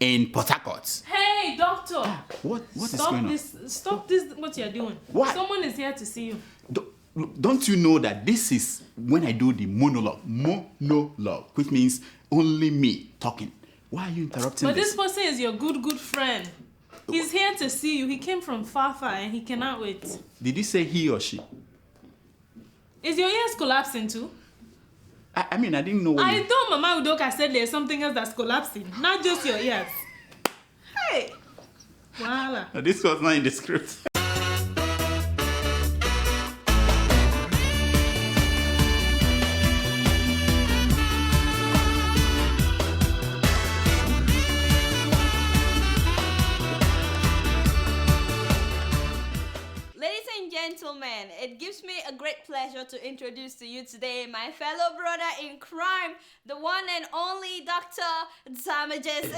in Port Harcourt. Hey, doctor! What is going on? Stop this, what you're doing. What? Someone is here to see you. Don't you know that this is when I do the monologue, which means only me talking. Why are you interrupting But this person is your good friend. He's here to see you. He came from far and he cannot wait. Did you say he or she? Is your ears collapsing too? I mean, I didn't know what I thought Mama Udoka said there's something else that's collapsing, not just your ears. Hey! Voila. This was not in the script. Gentlemen, it gives me a great pleasure to introduce to you today my fellow brother in crime, the one and only Dr. Damages.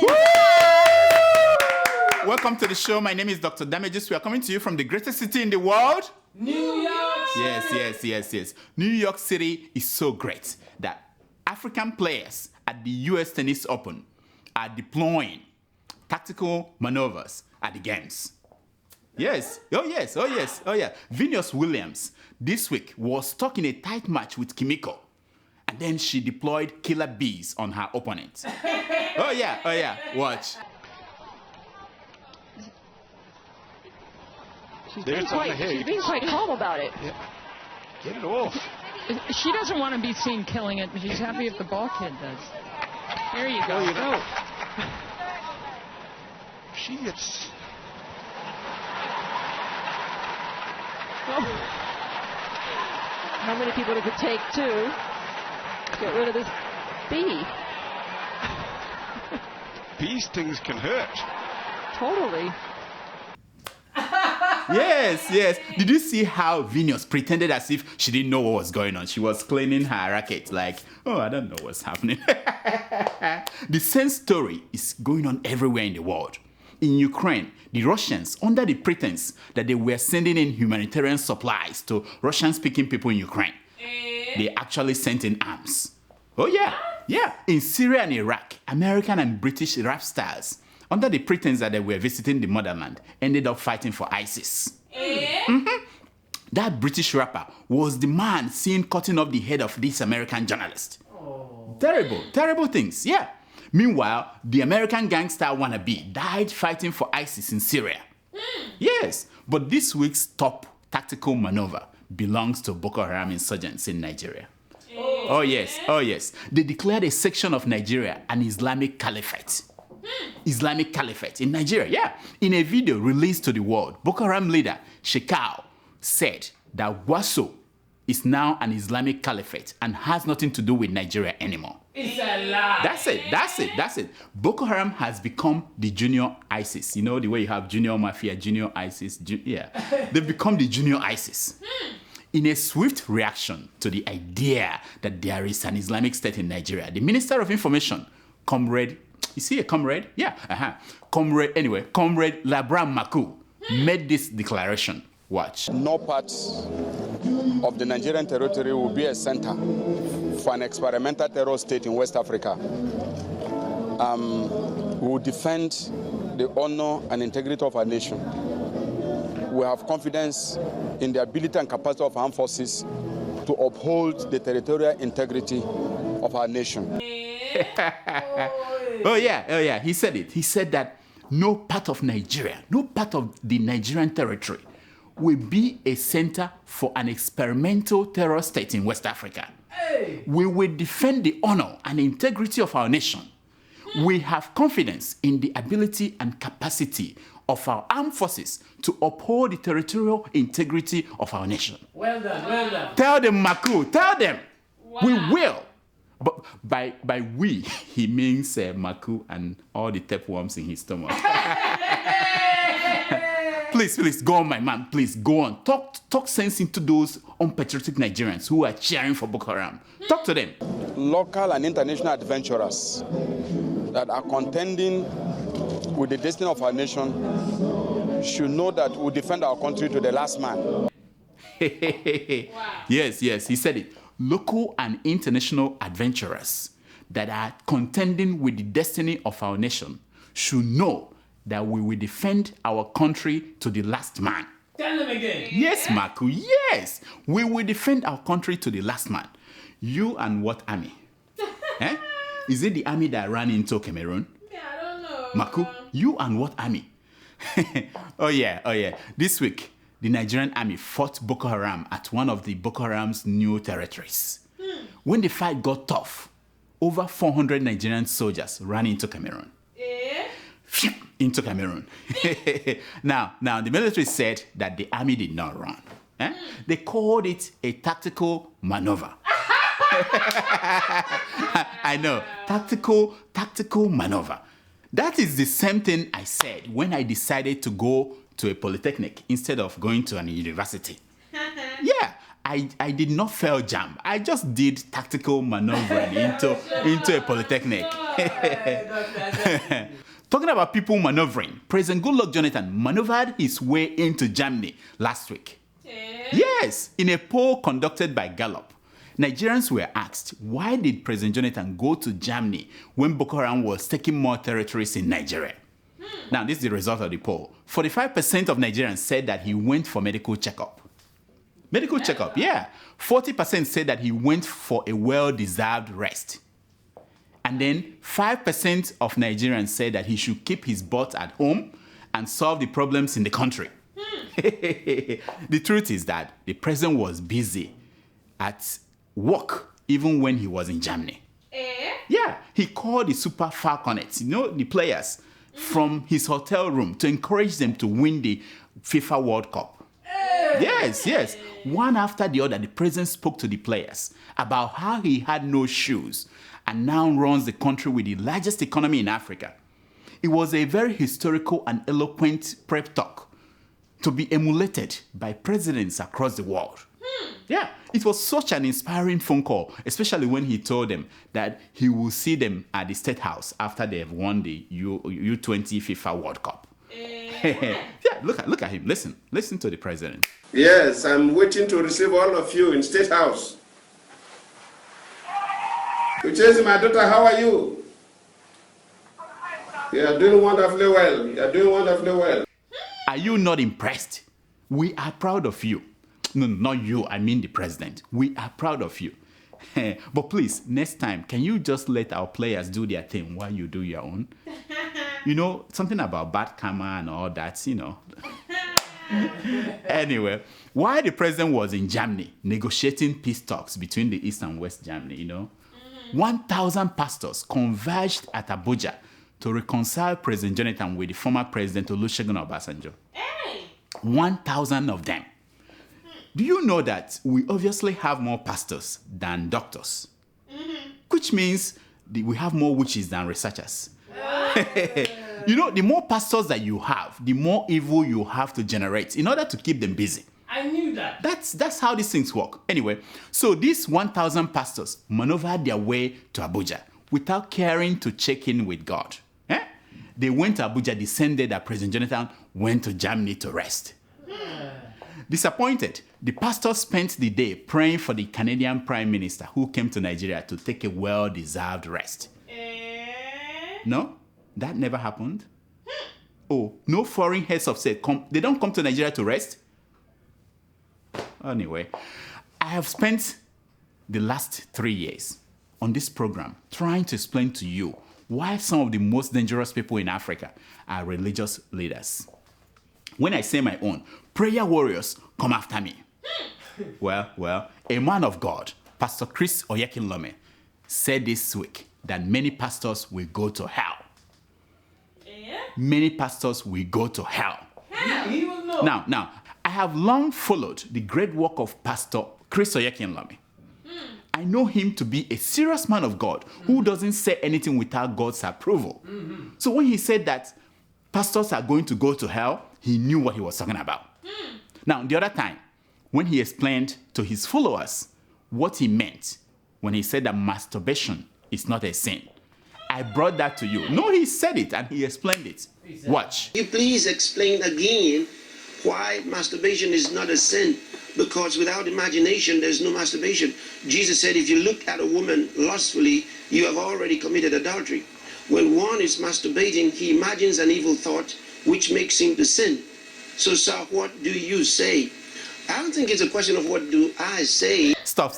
Welcome to the show. My name is Dr. Damages. We are coming to you from the greatest city in the world, New York. Yes. New York City is so great that African players at the US Tennis Open are deploying tactical maneuvers at the games. Yes. Oh, yeah. Venus Williams this week was stuck in a tight match with Kimiko. And then she deployed killer bees on her opponent. Oh, yeah. Watch. She's being quite calm about it. Yeah. Get it off. She doesn't want to be seen killing it, but she's happy if the ball kid does. There you go. She gets... How many people does it take to get rid of this bee? Bee stings can hurt. Totally. Yes. Did you see how Venus pretended as if she didn't know what was going on? She was cleaning her racket like, oh, I don't know what's happening. The same story is going on everywhere in the world. In Ukraine, the Russians, under the pretense that they were sending in humanitarian supplies to Russian-speaking people in Ukraine, they actually sent in arms. Oh, yeah. In Syria and Iraq, American and British rap stars, under the pretense that they were visiting the motherland, ended up fighting for ISIS. That British rapper was the man seen cutting off the head of this American journalist. Terrible things, yeah. Meanwhile, the American gangster wannabe died fighting for ISIS in Syria. Yes, but this week's top tactical maneuver belongs to Boko Haram insurgents in Nigeria. Oh yes. They declared a section of Nigeria an Islamic caliphate. Islamic caliphate in Nigeria, yeah. In a video released to the world, Boko Haram leader Shekau said that Waso is now an Islamic caliphate and has nothing to do with Nigeria anymore. It's a lie. That's it. Boko Haram has become the junior ISIS. You know the way you have junior mafia, junior ISIS, They've become the junior ISIS. In a swift reaction to the idea that there is an Islamic state in Nigeria, the Minister of Information, Comrade, is he a comrade? Yeah, Comrade Labram Maku, made this declaration. Watch. No part of the Nigerian territory will be a center for an experimental terror state in West Africa. We will defend the honor and integrity of our nation. We have confidence in the ability and capacity of armed forces to uphold the territorial integrity of our nation. Oh yeah. He said it. He said that no part of Nigeria, no part of the Nigerian territory will be a center for an experimental terror state in West Africa. We will defend the honor and integrity of our nation. We have confidence in the ability and capacity of our armed forces to uphold the territorial integrity of our nation. Well done. Tell them, Maku, tell them. Wow. We will. But by we, he means Maku and all the tapeworms in his stomach. Please, go on, my man. Please, go on. Talk sense into those unpatriotic Nigerians who are cheering for Boko Haram. Talk to them. Local and international adventurers that are contending with the destiny of our nation should know that we defend our country to the last man. Wow. Yes, he said it. Local and international adventurers that are contending with the destiny of our nation should know that we will defend our country to the last man. Tell them again. Yes, Marco, yes. We will defend our country to the last man. You and what army? Eh? Is it the army that ran into Cameroon? Yeah, I don't know. Marco, you and what army? Oh yeah. This week, the Nigerian army fought Boko Haram at one of the Boko Haram's new territories. When the fight got tough, over 400 Nigerian soldiers ran into Cameroon. Into Cameroon. Now, the military said that the army did not run. They called it a tactical maneuver. I know, tactical maneuver. That is the same thing I said when I decided to go to a polytechnic instead of going to an university. Yeah, I did not fail JAMB. I just did tactical maneuvering into a polytechnic. Talking about people maneuvering, President Goodluck Jonathan maneuvered his way into Germany last week. Yes, in a poll conducted by Gallup, Nigerians were asked, why did President Jonathan go to Germany when Boko Haram was taking more territories in Nigeria? Now, this is the result of the poll. 45% of Nigerians said that he went for medical checkup. Medical checkup, yeah. 40% said that he went for a well-deserved rest. And then 5% of Nigerians said that he should keep his butt at home and solve the problems in the country. The truth is that the president was busy at work even when he was in Germany. Yeah, he called the Super Falconets, the players, from his hotel room to encourage them to win the FIFA World Cup. Yes. One after the other, the president spoke to the players about how he had no shoes and now runs the country with the largest economy in Africa. It was a very historical and eloquent prep talk to be emulated by presidents across the world. Yeah, it was such an inspiring phone call, especially when he told them that he will see them at the State House after they have won the U20 FIFA World Cup. Yeah, look at him. Listen to the president. Yes, I'm waiting to receive all of you in State House. Uchezi, my daughter, how are you? You are doing wonderfully well. Are you not impressed? We are proud of you. No, not you, I mean the president. We are proud of you. But please, next time, can you just let our players do their thing while you do your own? Something about bad karma and all that, Anyway, while the president was in Germany negotiating peace talks between the East and West Germany, 1,000 pastors converged at Abuja to reconcile President Jonathan with the former president Olusegun Obasanjo. 1,000 of them. Do you know that we obviously have more pastors than doctors? Which means we have more witches than researchers. The more pastors that you have, the more evil you have to generate in order to keep them busy. I knew that. That's how these things work. Anyway, so these 1,000 pastors maneuvered their way to Abuja without caring to check in with God. They went to Abuja the same day that President Jonathan went to Germany to rest. Disappointed, the pastors spent the day praying for the Canadian Prime Minister who came to Nigeria to take a well-deserved rest. No, that never happened. Oh, no foreign heads of state they don't come to Nigeria to rest? Anyway, I have spent the last 3 years on this program trying to explain to you why some of the most dangerous people in Africa are religious leaders. When I say my own, prayer warriors come after me. Well, a man of God, Pastor Christ Oyakhilome, said this week that many pastors will go to hell. Many pastors will go to hell. He will know. Now, I have long followed the great work of Pastor Christ Oyakhilome. I know him to be a serious man of God who doesn't say anything without God's approval. So when he said that pastors are going to go to hell, he knew what he was talking about. Now, the other time, when he explained to his followers what he meant when he said that masturbation is not a sin, I brought that to you. No, he said it and he explained it. Watch. Can you please explain again why masturbation is not a sin? Because without imagination, there's no masturbation. Jesus said, if you look at a woman lustfully, you have already committed adultery. When one is masturbating, he imagines an evil thought which makes him to sin. So, sir, what do you say? I don't think it's a question of what do I say. Stop.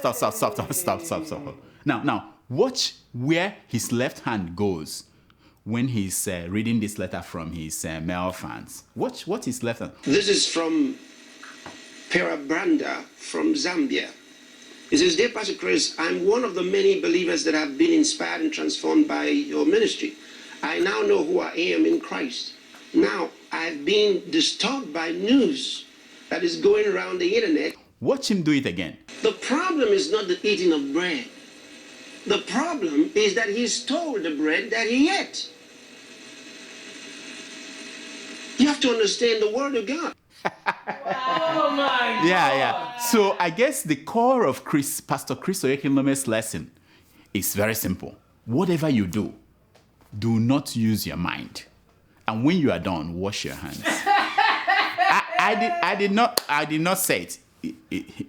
Now, watch where his left hand goes when he's reading this letter from his male fans. Watch what his left hand. This is from Perabranda from Zambia. It says, Dear Pastor Chris, I'm one of the many believers that have been inspired and transformed by your ministry. I now know who I am in Christ. Now, I've been disturbed by news that is going around the internet. Watch him do it again. The problem is not the eating of bread. The problem is that he stole the bread that he ate. You have to understand the word of God. Oh my God. Yeah. So I guess the core of Pastor Christ Oyakhilome's lesson is very simple. Whatever you do, do not use your mind. And when you are done, wash your hands. I did not say it.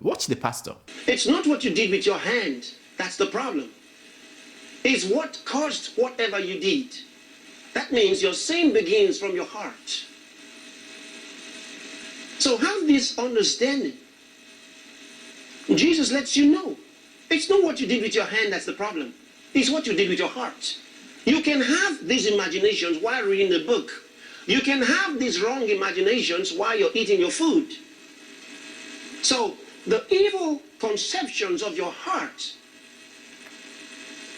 Watch the pastor. It's not what you did with your hand that's the problem. It's what caused whatever you did. That means your sin begins from your heart. So have this understanding. Jesus lets you know. It's not what you did with your hand that's the problem. It's what you did with your heart. You can have these imaginations while reading the book. You can have these wrong imaginations while you're eating your food. So the evil conceptions of your heart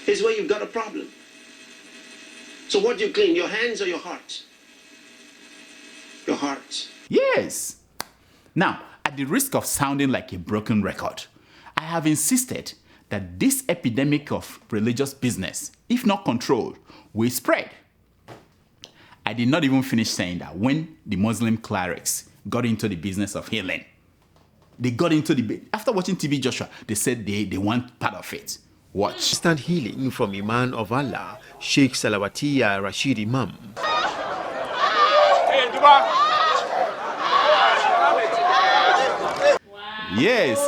is where you've got a problem. So what do you clean, your hands or your heart? Your heart. Yes. Now, at the risk of sounding like a broken record, I have insisted that this epidemic of religious business, if not controlled, will spread. I did not even finish saying that when the Muslim clerics got into the business of healing, they got into the... After watching TV Joshua, they said they want part of it. Watch. Instant healing from Iman of Allah, Sheikh Salawatiya Rashid Imam. Yes.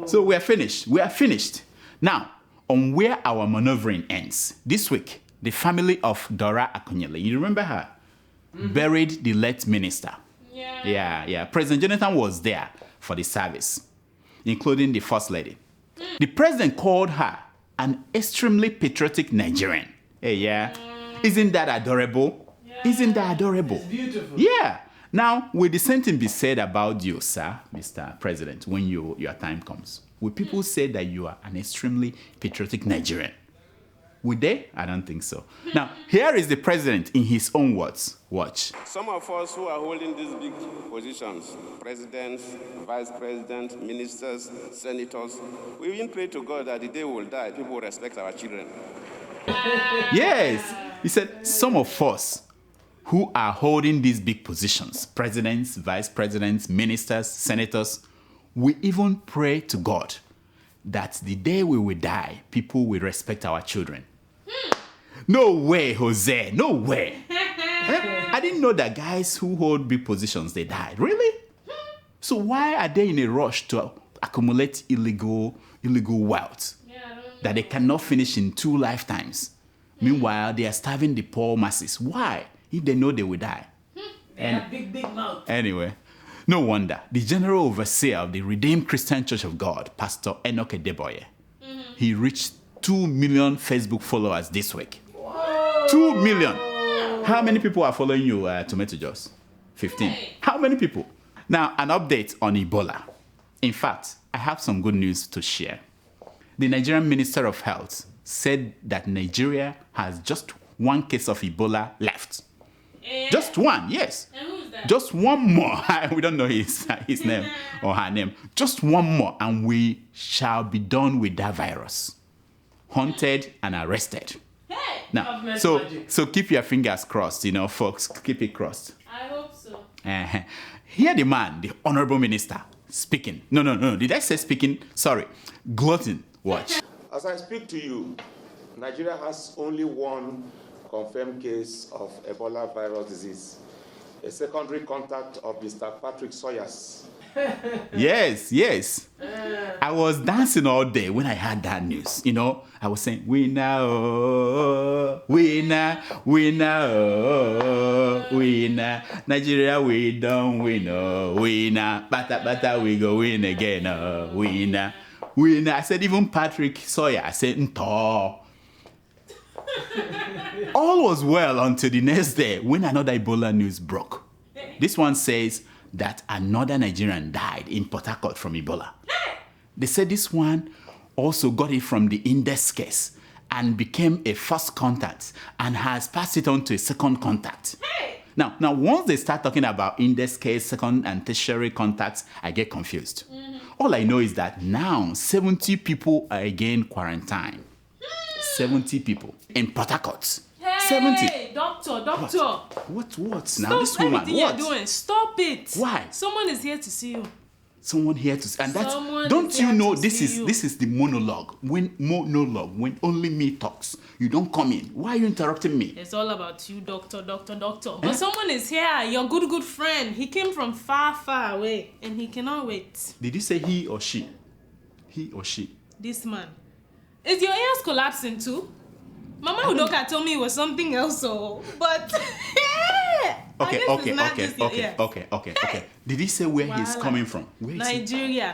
So we are finished. Now, on where our maneuvering ends, this week, the family of Dora Akunyele, you remember her? Buried the late minister. Yeah. President Jonathan was there for the service, including the First Lady. The president called her an extremely patriotic Nigerian. Hey, yeah. Isn't that adorable? Isn't that adorable? It's beautiful. Yeah. Now, will the same thing be said about you, sir, Mr. President, when your time comes? Will people say that you are an extremely patriotic Nigerian? Would they? I don't think so. Now, here is the president in his own words. Watch. Some of us who are holding these big positions, presidents, vice presidents, ministers, senators, we even pray to God that the day we will die, people will respect our children. Yes. He said, some of us who are holding these big positions, presidents, vice presidents, ministers, senators, we even pray to God that the day we will die, people will respect our children. No way, Jose. No way. I didn't know that guys who hold big positions, they died. Really? So why are they in a rush to accumulate illegal wealth that they cannot finish in 2 lifetimes? Meanwhile, they are starving the poor masses. Why? If they know they will die. They have big mouth. Anyway, no wonder the general overseer of the Redeemed Christian Church of God, Pastor Enoch Edeboye, he reached 2 million Facebook followers this week. Whoa. 2 million. How many people are following you, Tomato Jos? 15. Hey. How many people? Now, an update on Ebola. In fact, I have some good news to share. The Nigerian Minister of Health said that Nigeria has just 1 case of Ebola left. Just one, yes. And who's that? Just one more. We don't know his name or her name. Just one more, and we shall be done with that virus. Hunted and arrested. Hey, now, so keep your fingers crossed, folks. Keep it crossed. I hope so. Hear the man, the honorable minister, speaking. No. Did I say speaking? Sorry. Glutton. Watch. As I speak to you, Nigeria has only 1 confirmed case of Ebola virus disease, a secondary contact of Mr. Patrick Sawyers. Yes. I was dancing all day when I heard that news. You know, I was saying, winner, oh, winner, oh, winner. Nigeria, we don't win, oh, winner. Bata, we go win again, oh, winner. I said, even Patrick Sawyer, I said, Nto. All was well until the next day when another Ebola news broke. This one says that another Nigerian died in Port Harcourt from Ebola. They said this one also got it from the index case and became a first contact and has passed it on to a second contact. Now, once they start talking about index case, second and tertiary contacts, I get confused. All I know is that now 70 people are again quarantined. 70 people in Port Harcourt. Hey, 70. Doctor. What now? Stop This woman, everything you're doing. Stop it. Why? Someone is here to see you. Someone here to see, and that's, Someone don't is you here know to this see is you. this is the monologue. When only me talks. You don't come in. Why are you interrupting me? It's all about you, doctor. But someone is here, your good friend. He came from far away, and he cannot wait. Did you say he or she? He or she? This man. Is your ears collapsing too? Mama Udoka told me it was something else, but Okay. Did he say where he's coming from? Where is Nigeria.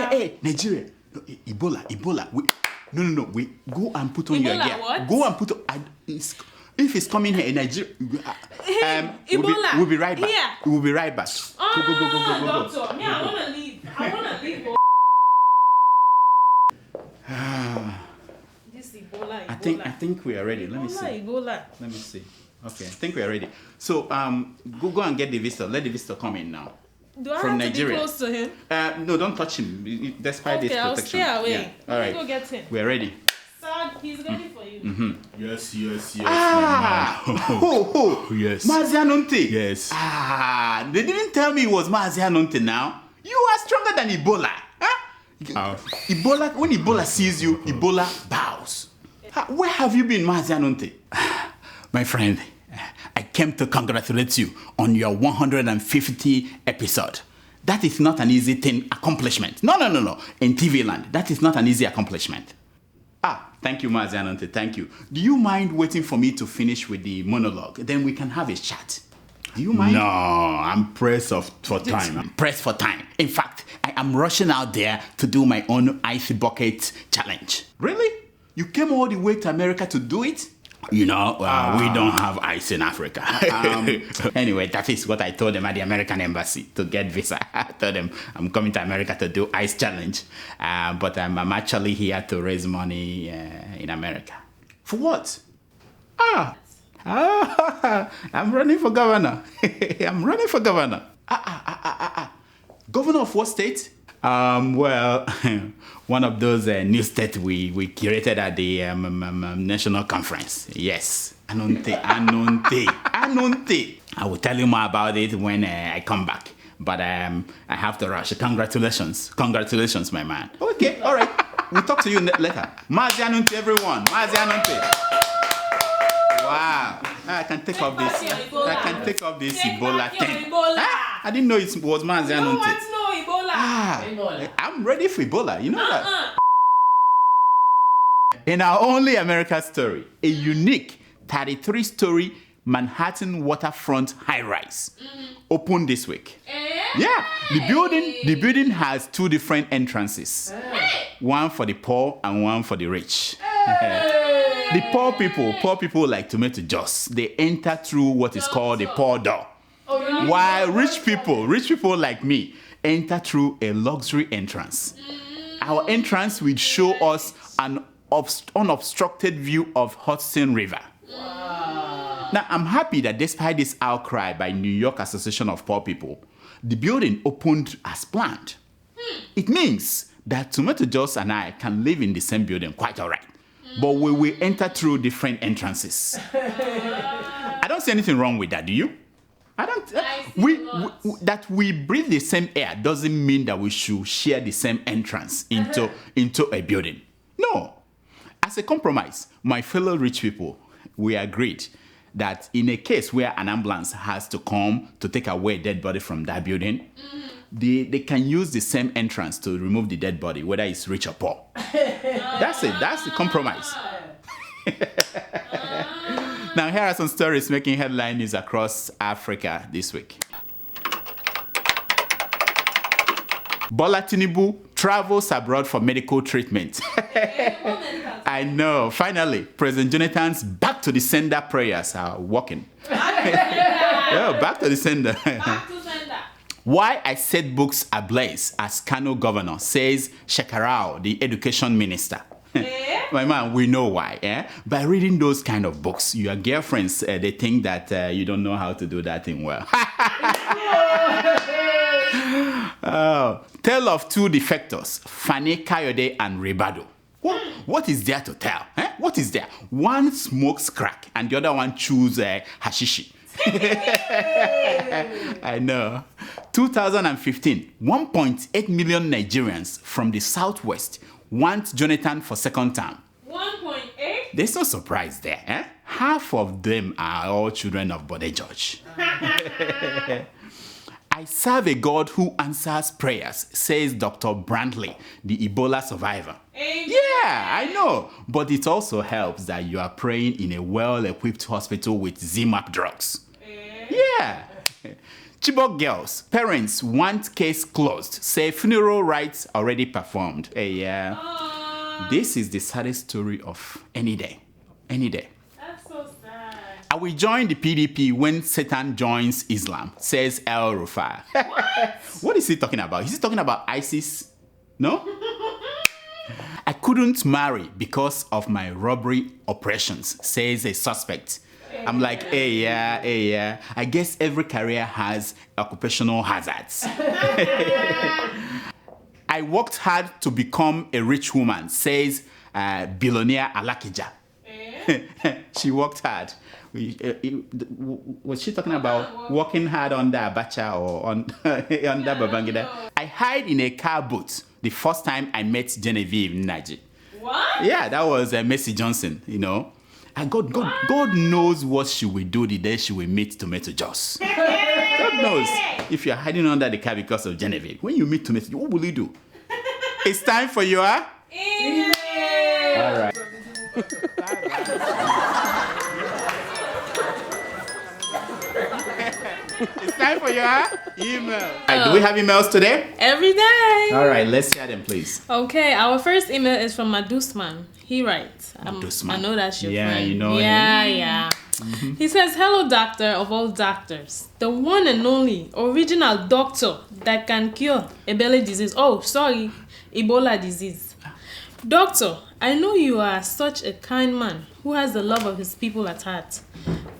Hey, Nigeria. No, Ebola. No. Wait. Go and put on Ebola, your gear. what? Go and put on. If he's coming here in Nigeria, Ebola. We'll be right back. Here. We'll be right back. Go. Doctor, me, I wanna leave. This Ebola. I think we are ready. Let me see. Ebola. Let me see. Okay, I think we are ready. So go and get the visitor. Let the visitor come in now. Do I From have Nigeria. to be close to him? No, don't touch him. Despite this protection. I'll stay away. Yeah. All right. Go get him. We are ready. Sir, he's ready for you. Yes. Yes. Mazi Anu Nti. Yes. They didn't tell me it was Mazi Anu Nti now. You are stronger than Ebola. Ebola, when Ebola sees you, Ebola bows. Where have you been, Mazi Anu Nti? My friend, I came to congratulate you on your 150th episode. That is not an easy accomplishment. No. In TV land, that is not an easy accomplishment. Thank you, Mazi Anu Nti. Thank you. Do you mind waiting for me to finish with the monologue? Then we can have a chat. Do you mind? No, I'm pressed for time. I'm pressed for time. In fact, I am rushing out there to do my own icy bucket challenge. Really? You came all the way to America to do it? You know, we don't have ice in Africa. Anyway, that is what I told them at the American embassy to get visa. I told them I'm coming to America to do ice challenge. But I'm actually here to raise money in America. For what? I'm running for governor. Governor of what state? Well, one of those new states we created at the national conference. Yes, Anu Nti. I will tell you more about it when I come back. But I have to rush. Congratulations, my man. Okay, all right. We'll talk to you later. Mazi Anu Nti, everyone. Mazi Anu Nti. Wow. I can take off this Ebola thing. I didn't know it was Mazi Anu Nti. Ebola. I'm ready for Ebola. You know that? In our only America story, a unique 33-story Manhattan waterfront high-rise opened this week. Yeah, the building has two different entrances. One for the poor and one for the rich. The poor people like Tomato Jos. They enter through what is called the poor door. While rich people like me enter through a luxury entrance. Our entrance will show us an unobstructed view of Hudson River. Now, I'm happy that despite this outcry by New York Association of Poor People, the building opened as planned. It means that Tomato Jos and I can live in the same building quite all right. But we will enter through different entrances. I don't see anything wrong with that, do you? I don't. That we breathe the same air doesn't mean that we should share the same entrance into a building. No. As a compromise, my fellow rich people, we agreed that in a case where an ambulance has to come to take away a dead body from that building, they can use the same entrance to remove the dead body, whether it's rich or poor. That's it. That's the compromise. Now, here are some stories making headline news across Africa this week. Bola Tinubu travels abroad for medical treatment. I know. Finally, President Jonathan's back to the sender prayers are working. Yeah, back to the sender. Why I set books ablaze as Kano governor, says Shekarau, the education minister. My man, we know why. By reading those kind of books, your girlfriends, they think that you don't know how to do that thing well. Tale of two defectors, Fani Kayode and Ribado. What is there to tell? What is there? One smokes crack and the other one chews hashishi. I know. 2015, 1.8 million Nigerians from the southwest want Jonathan for second term. 1.8? There's no surprise there. Half of them are all children of Bode George. I serve a God who answers prayers, says Dr. Brantley, the Ebola survivor. Amen. Yeah, I know. But it also helps that you are praying in a well-equipped hospital with ZMAP drugs. Yeah. Chibok girls, parents want case closed, say funeral rites already performed. This is the saddest story of any day. Any day. That's so sad. I will join the PDP when Satan joins Islam, says El Rufai. What is he talking about? Is he talking about ISIS? No? I couldn't marry because of my robbery operations, says a suspect. I'm like, yeah. I guess every career has occupational hazards. I worked hard to become a rich woman, says billionaire Alakija. She worked hard. Was she talking about working hard on the Abacha or on the Babangida? I hide in a car boot the first time I met Genevieve Naji. What? Yeah, that was Mercy Johnson, you know. And God knows what she will do the day she will meet Tomato Jos. God knows if you're hiding under the car because of Genevieve. When you meet Tomato, what will you do? It's time for your email. All right. It's time for your email. Do we have emails today? Every day. All right, let's hear them, please. Okay, our first email is from Madusman. He writes, I know that's your friend. Yeah, you know him. Yeah. Mm-hmm. He says, hello, doctor of all doctors. The one and only original doctor that can cure Ebola disease. Ebola disease. Doctor, I know you are such a kind man who has the love of his people at heart.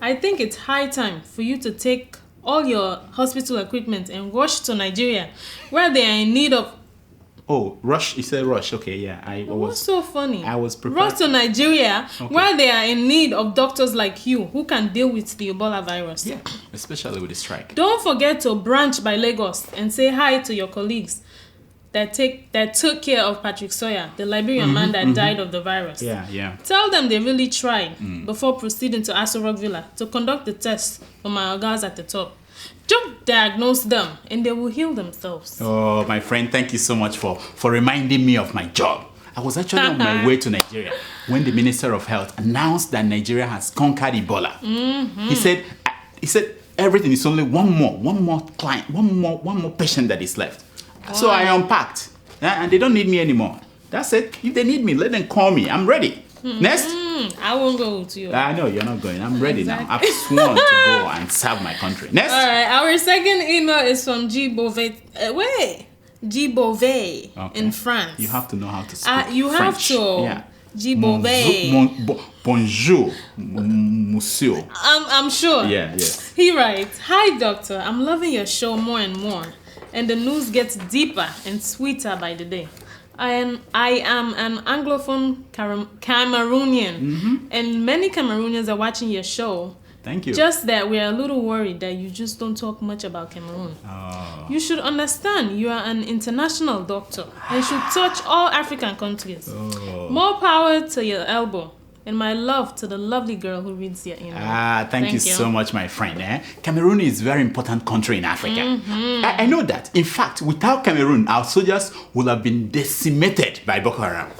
I think it's high time for you to take all your hospital equipment and rush to Nigeria, where they are in need of... Oh, rush. You said rush. Okay, yeah. What's so funny? I was prepared. Rush to Nigeria, where they are in need of doctors like you who can deal with the Ebola virus. Yeah, especially with the strike. Don't forget to branch by Lagos and say hi to your colleagues that took care of Patrick Sawyer, the Liberian man that died of the virus. Yeah. Tell them they really tried before proceeding to Aso Rock Villa to conduct the tests for my organs at the top. Just diagnose them and they will heal themselves. Oh, my friend, thank you so much for reminding me of my job. I was actually on my way to Nigeria when the Minister of Health announced that Nigeria has conquered Ebola. Mm-hmm. He said everything is only one more client, one more patient that is left. Wow. So I unpacked, and they don't need me anymore. That's it. If they need me, let them call me. I'm ready. Next. I won't go with you. I know you're not going. I'm ready now. I've sworn to go and serve my country. Next. All right. Our second email is from G Beauvais. G Beauvais in France. You have to know how to speak you French. Have to. Yeah. G Beauvais. Bonjour, monsieur. I'm sure. Yes. He writes, "Hi, doctor. I'm loving your show more and more, and the news gets deeper and sweeter by the day. I am an Anglophone Cameroonian, and many Cameroonians are watching your show. Thank you. Just that we are a little worried that you just don't talk much about Cameroon. Oh. You should understand you are an international doctor and should touch all African countries. Oh. More power to your elbow. And my love to the lovely girl who reads your email. Thank you so much, my friend. Cameroon is a very important country in Africa. I know that. In fact, without Cameroon, our soldiers would have been decimated by Boko Haram.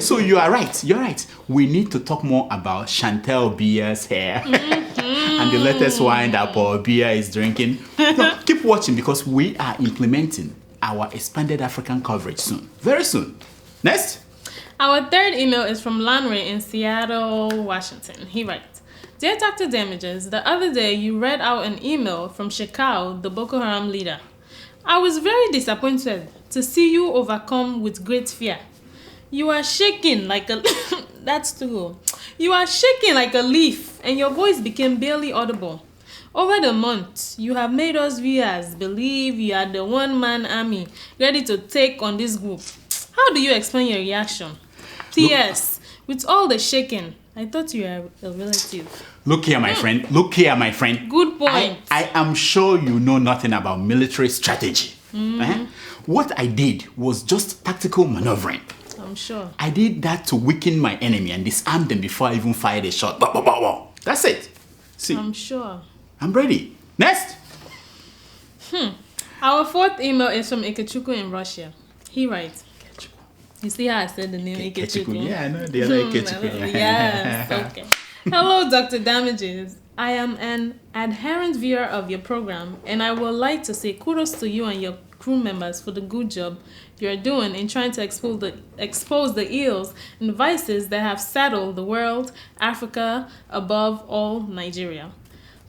So you are right. You're right. We need to talk more about Chantel Bia's hair and the latest wine that Paul Bia is drinking. No, keep watching because we are implementing our expanded African coverage soon. Very soon. Next. Our third email is from Lanre in Seattle, Washington. He writes, Dear Dr. Damages, the other day you read out an email from Shekau, the Boko Haram leader. I was very disappointed to see you overcome with great fear. You are shaking like a... That's true. You are shaking like a leaf and your voice became barely audible. Over the months, you have made us viewers believe you are the one-man army ready to take on this group. How do you explain your reaction? P.S. With all the shaking, I thought you were a relative. Look here, my friend. Look here, my friend. Good point. I am sure you know nothing about military strategy. What I did was just tactical maneuvering. I'm sure. I did that to weaken my enemy and disarm them before I even fired a shot. That's it. See, I'm sure. I'm ready. Next. Our fourth email is from Ikechukwu in Russia. He writes, you see how I said the name Ikechukwu? Yeah, I know the other Ikechukwu. Yes, okay. Hello, Dr. Damages. I am an adherent viewer of your program, and I would like to say kudos to you and your crew members for the good job you're doing in trying to expose the ills and vices that have saddled the world, Africa, above all Nigeria.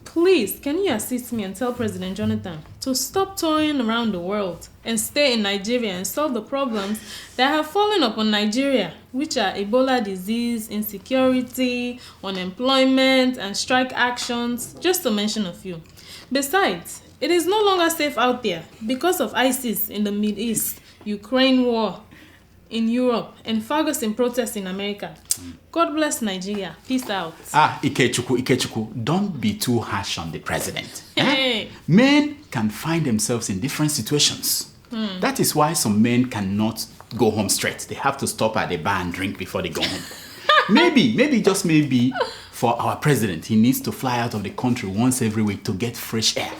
Please, can you assist me and tell President Jonathan to stop touring around the world and stay in Nigeria and solve the problems that have fallen upon Nigeria, which are Ebola disease, insecurity, unemployment, and strike actions, just to mention a few. Besides, it is no longer safe out there because of ISIS in the Middle East, Ukraine war in Europe, and Ferguson protests in America. God bless Nigeria. Peace out. Ikechukwu, don't be too harsh on the president. Hey. Men can find themselves in different situations. That is why some men cannot go home straight. They have to stop at the bar and drink before they go home. Just maybe, for our president, he needs to fly out of the country once every week to get fresh air.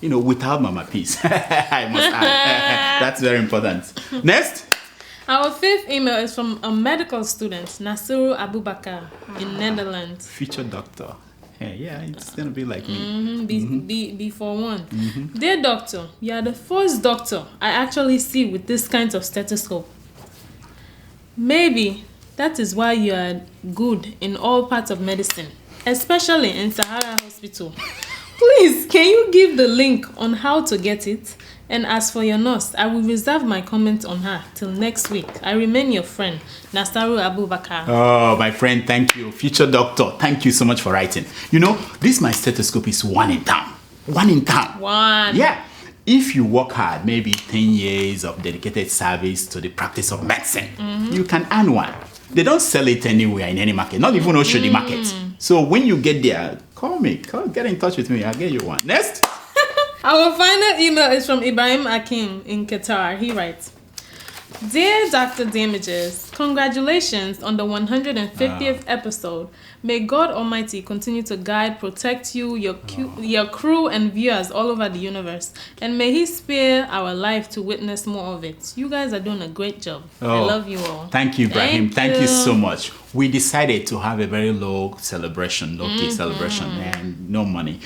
Without Mama Peace. I must add. That's very important. Next. Our fifth email is from a medical student, Nasiru Abubakar, in Netherlands. Future doctor. Yeah, it's going to be like me. Be for one. Dear doctor, you are the first doctor I actually see with this kind of stethoscope. Maybe that is why you are good in all parts of medicine, especially in Sahara Hospital. Please, can you give the link on how to get it? And as for your nurse, I will reserve my comment on her till next week. I remain your friend, Nasaru Abubakar. Oh, my friend, thank you. Future doctor, thank you so much for writing. This my stethoscope is one in town. One in town. One. Yeah. If you work hard, maybe 10 years of dedicated service to the practice of medicine, you can earn one. They don't sell it anywhere in any market, not even Oshodi market. So when you get there, call me. Get in touch with me. I'll get you one. Next. Our final email is from Ibrahim Akim in Qatar. He writes, Dear Dr. Damages, congratulations on the 150th episode. May God Almighty continue to guide, protect you, your crew, and viewers all over the universe. And may He spare our life to witness more of it. You guys are doing a great job. I love you all. Thank you, Ibrahim. Thank you so much. We decided to have a very low-key celebration, and no money.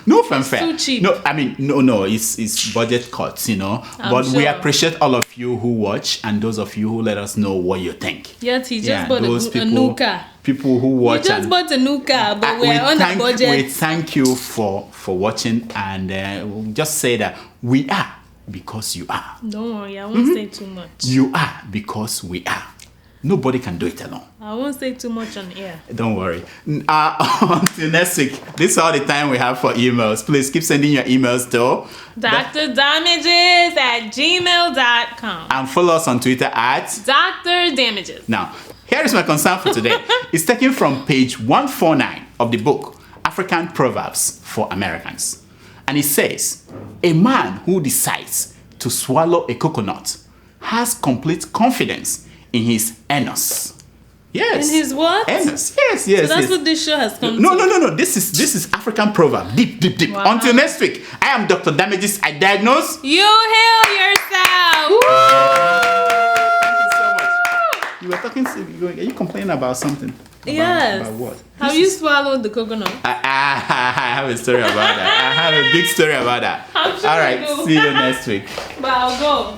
No fanfare. It's too cheap. No, it's budget cuts, But we appreciate all of you who watch and those of you who let us know what you think. Yes, he just bought a new car. People who watch. He just bought a new car, but we're on a budget. We thank you for watching, and we'll just say that we are because you are. Don't worry, I won't say too much. You are because we are. Nobody can do it alone. I won't say too much on air. Don't worry. Until next week, this is all the time we have for emails. Please keep sending your emails to drdamages@gmail.com. And follow us on Twitter at Dr. Damages. Now, here is my concern for today. It's taken from page 149 of the book, African Proverbs for Americans. And it says, a man who decides to swallow a coconut has complete confidence in his anus. Yes. In his what? Anus. Yes, yes. So that's yes. what this show has come No, to. no. This is African proverb. Deep. Wow. Until next week, I am Dr. Damages. I diagnose. You heal yourself. Woo! Thank you so much. You were talking. Are you complaining about something? Yes. About what? Have you swallowed the coconut? I have a story about that. I have a big story about that. I'm sure All right. you do. See you next week. But I'll go.